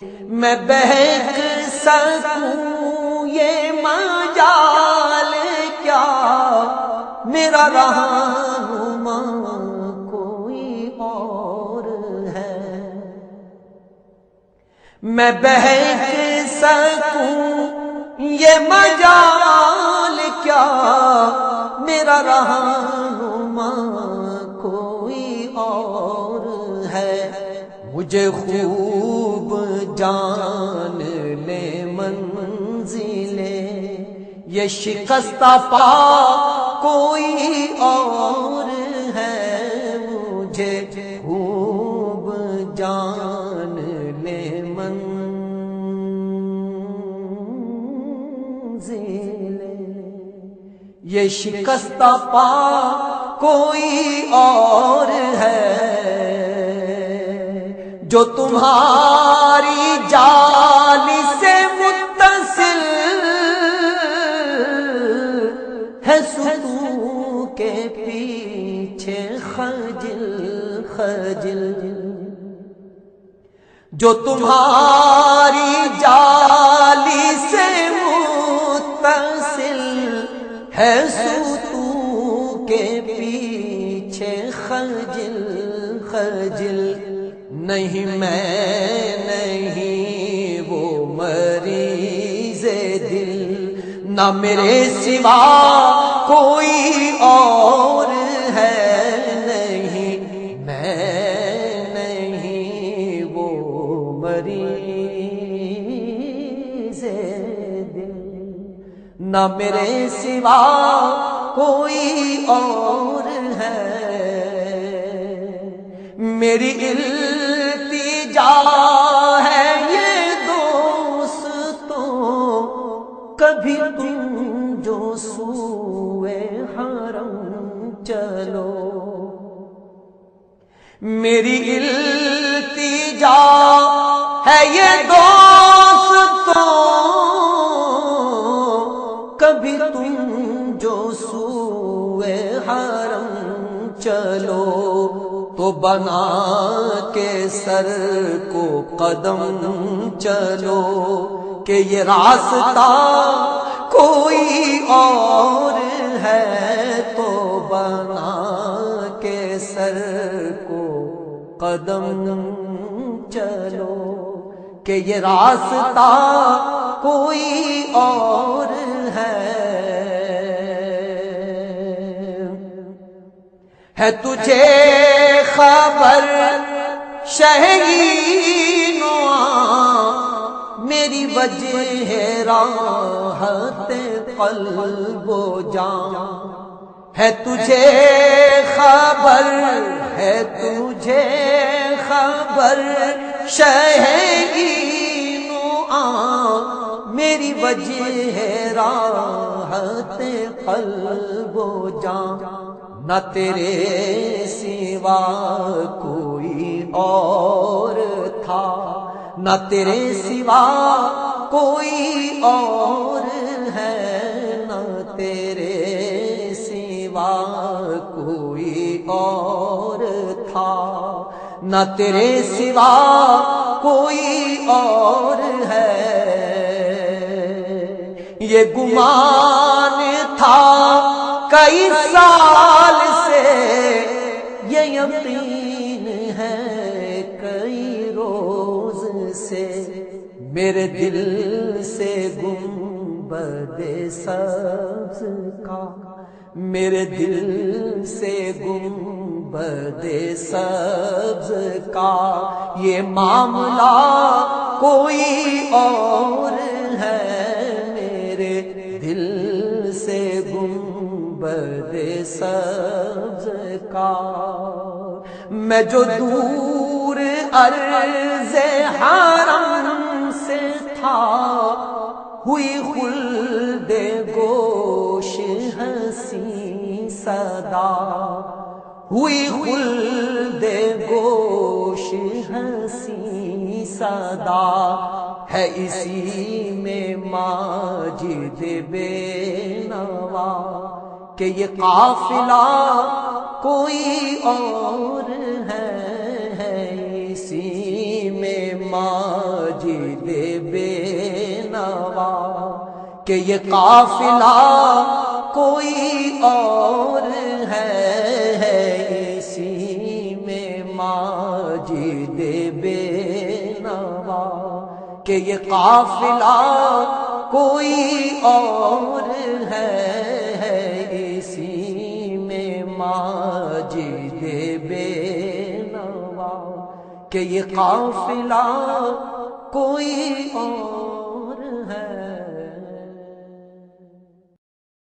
میں بہک سکوں یہ مجال کیا، میرا رہنما کوئی اور ہے۔ میں بہک سکوں یہ مجال کیا، میرا رہنما کوئی اور ہے۔ مجھے خوب جان لے منزلیں یہ شکستہ پا کوئی اور ہے۔ مجھے خوب جان لے منزلیں یہ شکستہ پا کوئی اور ہے۔ جو تمہاری جالی سے متصل ہے، ستون کے پیچھے خجل خجل۔ جو تمہاری جالی سے متصل ہے، ستون کے پیچھے خجل خجل۔ نہیں میں نہیں وہ مریض دل، نہ میرے سوا کوئی اور ہے۔ نہیں میں نہیں وہ مریض دل، نہ میرے سوا کوئی اور ہے۔ میری التجا ہے یہ دوستو، کبھی تم جو سوئے حرم چلو۔ میری التجا ہے یہ دوستو، کبھی تم جو سوئے حرم چلو۔ تو بنا کے سر کو قدم چلو کہ یہ راستہ کوئی اور ہے۔ تو بنا کے سر کو قدم چلو کہ یہ راستہ کوئی اور ہے تجھے خبر شہین میری وجہ راحت قلب و جان ہے۔ تجھے خبر ہے، تجھے خبر شہین میری وجہ راحت قلب و جان۔ نہ تیرے سوا کوئی اور تھا، نہ تیرے سوا کوئی اور ہے۔ نہ تیرے سوا کوئی اور تھا، نہ تیرے سوا کوئی اور ہے۔ یہ گمان تھا کئی سال سے، یہ یقین ہے کئی روز سے۔ میرے دل سے گنبد سبز کا، میرے دل سے گنبد سبز کا یہ معاملہ کوئی اور ہے۔ میرے دل سے گنبد سبز کا میں جو دور عرض حرم سے تھا، ہوئی خلد گوش ہنسی صدا، ہوئی خلد گوش ہنسی صدا۔ ہے اسی میں ماجد بے نوا کہ یہ قافلہ کوئی اور ہے، اسی میں ماں ماجد بے نوا کہ یہ قافلہ کوئی اور ہے اسی میں ماجد بے نوا کہ یہ قافلہ کوئی اور ہے اسی میں ماجد بے نوا کہ یہ قافلہ کوئی اور